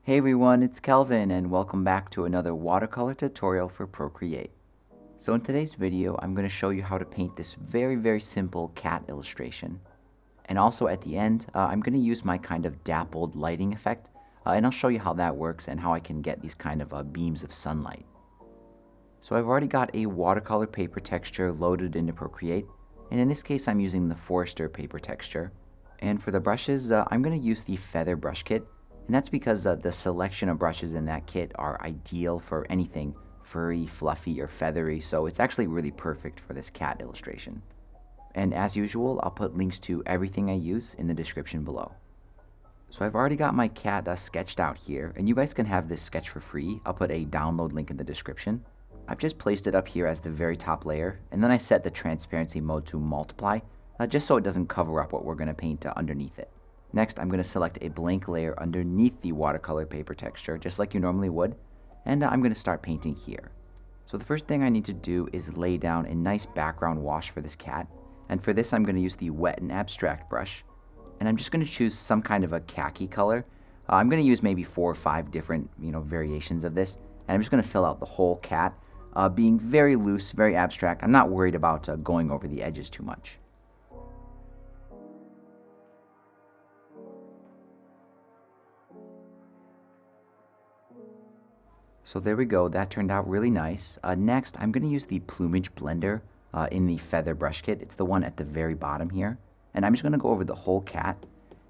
Hey everyone, it's Kelvin and welcome back to another watercolor tutorial for Procreate. So in today's video, I'm going to show you how to paint this very simple cat illustration. And also at the end, I'm going to use my kind of dappled lighting effect, and I'll show you how that works and how I can get these kind of beams of sunlight. So I've already got a watercolor paper texture loaded into Procreate, and in this case I'm using the Forester paper texture. And for the brushes, I'm going to use the feather brush kit. And that's because the selection of brushes in that kit are ideal for anything furry, fluffy, or feathery, so it's actually really perfect for this cat illustration. And as usual, I'll put links to everything I use in the description below. So I've already got my cat sketched out here, and you guys can have this sketch for free. I'll put a download link in the description. I've just placed it up here as the very top layer, and then I set the transparency mode to multiply, just so it doesn't cover up what we're going to paint underneath it. Next, I'm going to select a blank layer underneath the watercolor paper texture, just like you normally would, and I'm going to start painting here. So the first thing I need to do is lay down a nice background wash for this cat, and for this I'm going to use the wet and abstract brush, and I'm just going to choose some kind of a khaki color. I'm going to use maybe 4 or 5 different variations of this, and I'm just going to fill out the whole cat, being very loose, very abstract. I'm not worried about going over the edges too much. So there we go, that turned out really nice. Next, I'm going to use the plumage blender in the feather brush kit. It's the one at the very bottom here. And I'm just going to go over the whole cat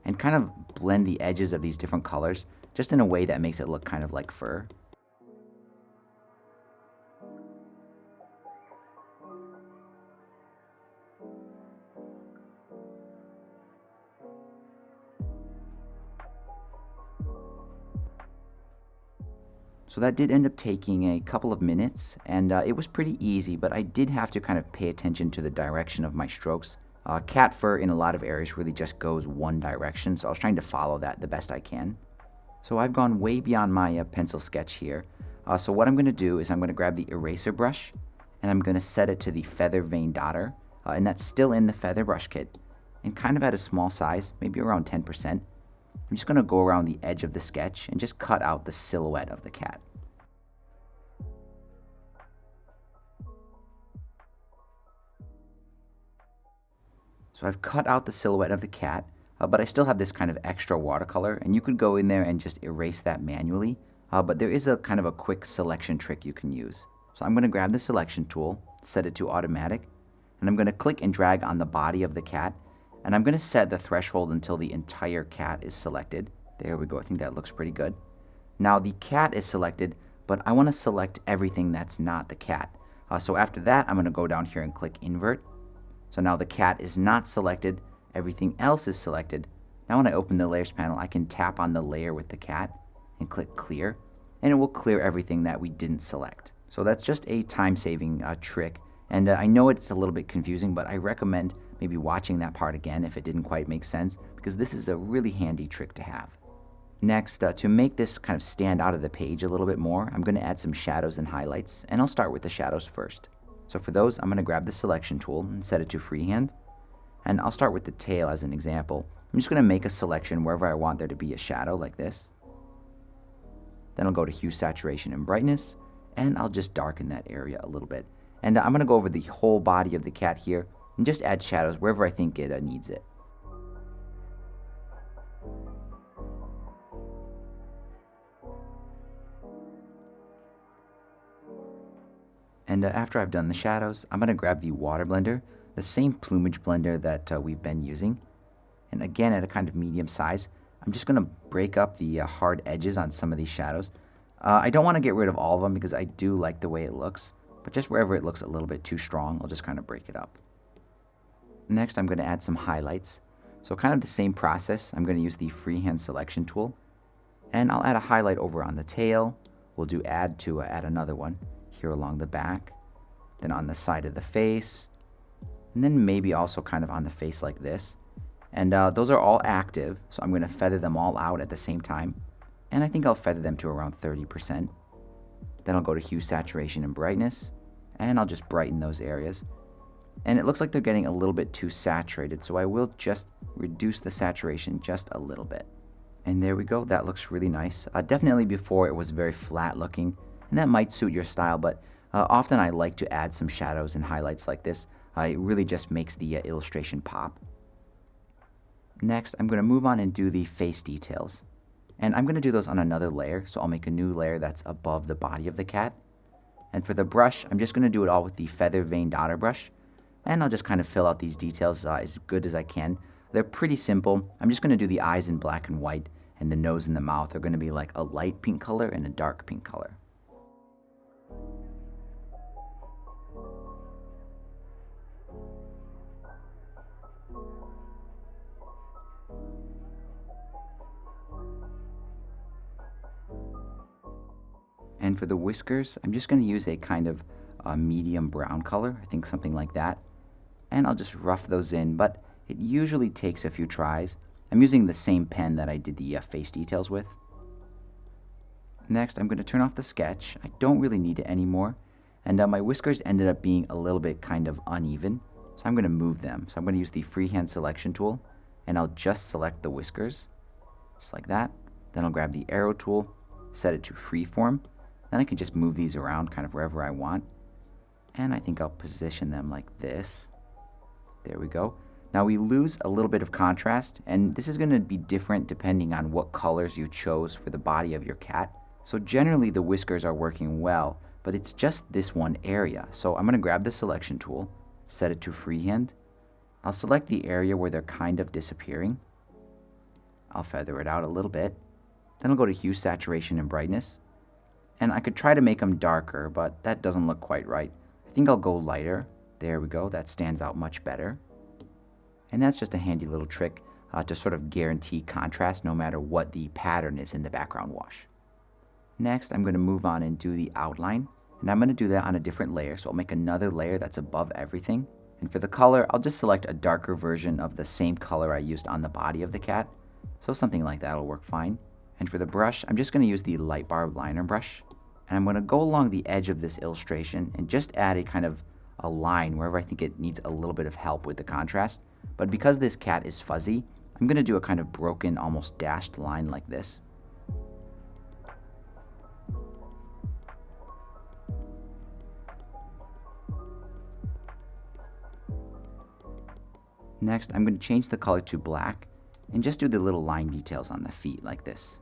and kind of blend the edges of these different colors just in a way that makes it look kind of like fur. So that did end up taking a couple of minutes, and it was pretty easy, but I did have to kind of pay attention to the direction of my strokes. Cat fur in a lot of areas really just goes one direction, so I was trying to follow that the best I can. So I've gone way beyond my pencil sketch here. So what I'm going to do is I'm going to grab the eraser brush, and I'm going to set it to the feather vein dotter, and that's still in the feather brush kit, and kind of at a small size, maybe around 10%. I'm just going to go around the edge of the sketch and just cut out the silhouette of the cat. So I've cut out the silhouette of the cat, but I still have this kind of extra watercolor, and you could go in there and just erase that manually, but there is a kind of a quick selection trick you can use. So I'm going to grab the selection tool, set it to automatic, and I'm going to click and drag on the body of the cat, and I'm going to set the threshold until the entire cat is selected. There we go, I think that looks pretty good. Now the cat is selected, but I want to select everything that's not the cat. So after that, I'm going to go down here and click invert. So now the cat is not selected, everything else is selected. Now when I open the layers panel, I can tap on the layer with the cat and click clear, and it will clear everything that we didn't select. So that's just a time-saving trick, and I know it's a little bit confusing, but I recommend maybe watching that part again if it didn't quite make sense, because this is a really handy trick to have. Next, to make this kind of stand out of the page a little bit more, I'm going to add some shadows and highlights, and I'll start with the shadows first. So for those, I'm going to grab the selection tool and set it to freehand, and I'll start with the tail as an example. I'm just going to make a selection wherever I want there to be a shadow like this. Then I'll go to hue, saturation, and brightness, and I'll just darken that area a little bit. And I'm going to go over the whole body of the cat here and just add shadows wherever I think it needs it. And after I've done the shadows, I'm going to grab the water blender, the same plumage blender that we've been using. And again, at a kind of medium size, I'm just going to break up the hard edges on some of these shadows. I don't want to get rid of all of them because I do like the way it looks, but just wherever it looks a little bit too strong, I'll just kind of break it up. Next, I'm going to add some highlights. So kind of the same process, I'm going to use the freehand selection tool, and I'll add a highlight over on the tail. We'll do add to add another one here along the back, then on the side of the face, and then maybe also kind of on the face like this. And those are all active, so I'm going to feather them all out at the same time, and I think I'll feather them to around 30%. Then I'll go to hue, saturation, and brightness, and I'll just brighten those areas. And it looks like they're getting a little bit too saturated, so I will just reduce the saturation just a little bit. And there we go, that looks really nice. Definitely before it was very flat looking, and that might suit your style, but often I like to add some shadows and highlights like this. It really just makes the illustration pop. Next, I'm going to move on and do the face details. And I'm going to do those on another layer, so I'll make a new layer that's above the body of the cat. And for the brush, I'm just going to do it all with the feather vein daughter brush. And I'll just kind of fill out these details as good as I can. They're pretty simple. I'm just going to do the eyes in black and white, and the nose and the mouth are going to be like a light pink color and a dark pink color. And for the whiskers, I'm just going to use a kind of medium brown color, I think something like that. And I'll just rough those in, but it usually takes a few tries. I'm using the same pen that I did the face details with. Next, I'm going to turn off the sketch. I don't really need it anymore. And my whiskers ended up being a little bit kind of uneven, so I'm going to move them. So I'm going to use the freehand selection tool, and I'll just select the whiskers, just like that. Then I'll grab the arrow tool, set it to freeform. Then I can just move these around kind of wherever I want. And I think I'll position them like this. There we go. Now we lose a little bit of contrast, and this is going to be different depending on what colors you chose for the body of your cat. So generally the whiskers are working well, but it's just this one area. So I'm going to grab the selection tool, set it to freehand. I'll select the area where they're kind of disappearing. I'll feather it out a little bit. Then I'll go to hue, saturation, and brightness. And I could try to make them darker, but that doesn't look quite right. I think I'll go lighter. There we go, that stands out much better. And that's just a handy little trick to sort of guarantee contrast no matter what the pattern is in the background wash. Next, I'm going to move on and do the outline. And I'm going to do that on a different layer, so I'll make another layer that's above everything. And for the color, I'll just select a darker version of the same color I used on the body of the cat. So something like that will work fine. And for the brush, I'm just going to use the light barb liner brush. And I'm going to go along the edge of this illustration and just add a kind of a line wherever I think it needs a little bit of help with the contrast. But because this cat is fuzzy, I'm going to do a kind of broken, almost dashed line like this. Next, I'm going to change the color to black and just do the little line details on the feet like this.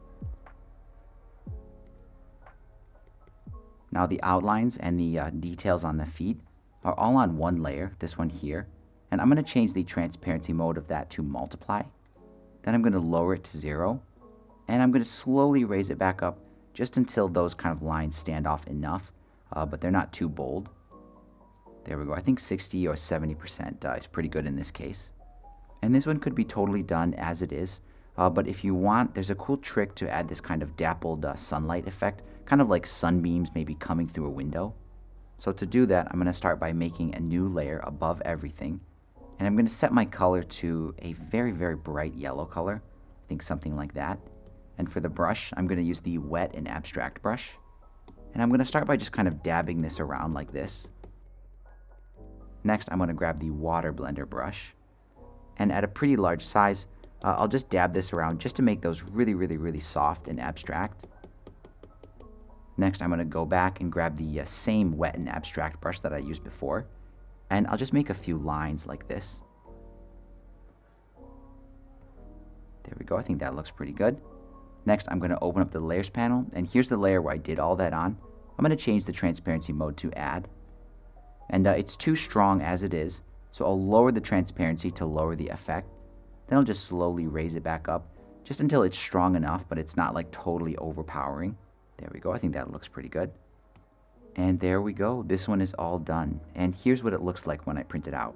Now the outlines and the details on the feet are all on one layer, this one here, and I'm going to change the transparency mode of that to multiply. Then I'm going to lower it to 0, and I'm going to slowly raise it back up just until those kind of lines stand off enough, but they're not too bold. There we go. I think 60 or 70% is pretty good in this case. And this one could be totally done as it is, but if you want, there's a cool trick to add this kind of dappled sunlight effect, kind of like sunbeams maybe coming through a window. So to do that, I'm going to start by making a new layer above everything, and I'm going to set my color to a very, very bright yellow color. I think something like that. And for the brush, I'm going to use the wet and abstract brush, and I'm going to start by just kind of dabbing this around like this. Next, I'm going to grab the water blender brush, and at a pretty large size, I'll just dab this around just to make those really, really, really soft and abstract. Next, I'm going to go back and grab the same wet and abstract brush that I used before, and I'll just make a few lines like this. There we go. I think that looks pretty good. Next, I'm going to open up the layers panel, and here's the layer where I did all that on. I'm going to change the transparency mode to add, and it's too strong as it is, so I'll lower the transparency to lower the effect. Then I'll just slowly raise it back up just until it's strong enough, but it's not like totally overpowering. There we go. I think that looks pretty good. And there we go. This one is all done. And here's what it looks like when I print it out.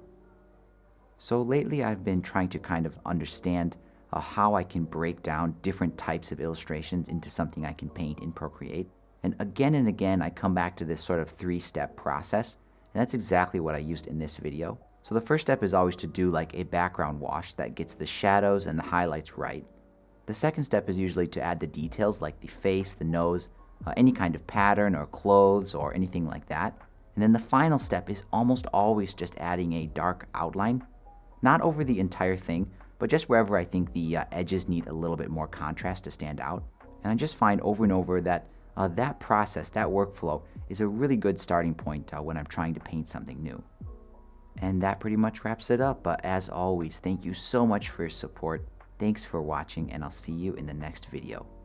So lately I've been trying to kind of understand how I can break down different types of illustrations into something I can paint in Procreate. And again, I come back to this sort of 3-step process. And that's exactly what I used in this video. So the first step is always to do like a background wash that gets the shadows and the highlights right. The second step is usually to add the details like the face, the nose, any kind of pattern or clothes or anything like that. And then the final step is almost always just adding a dark outline, not over the entire thing, but just wherever I think the edges need a little bit more contrast to stand out. And I just find over and over that that process, that workflow, is a really good starting point when I'm trying to paint something new. And that pretty much wraps it up. As always, thank you so much for your support. Thanks for watching, and I'll see you in the next video.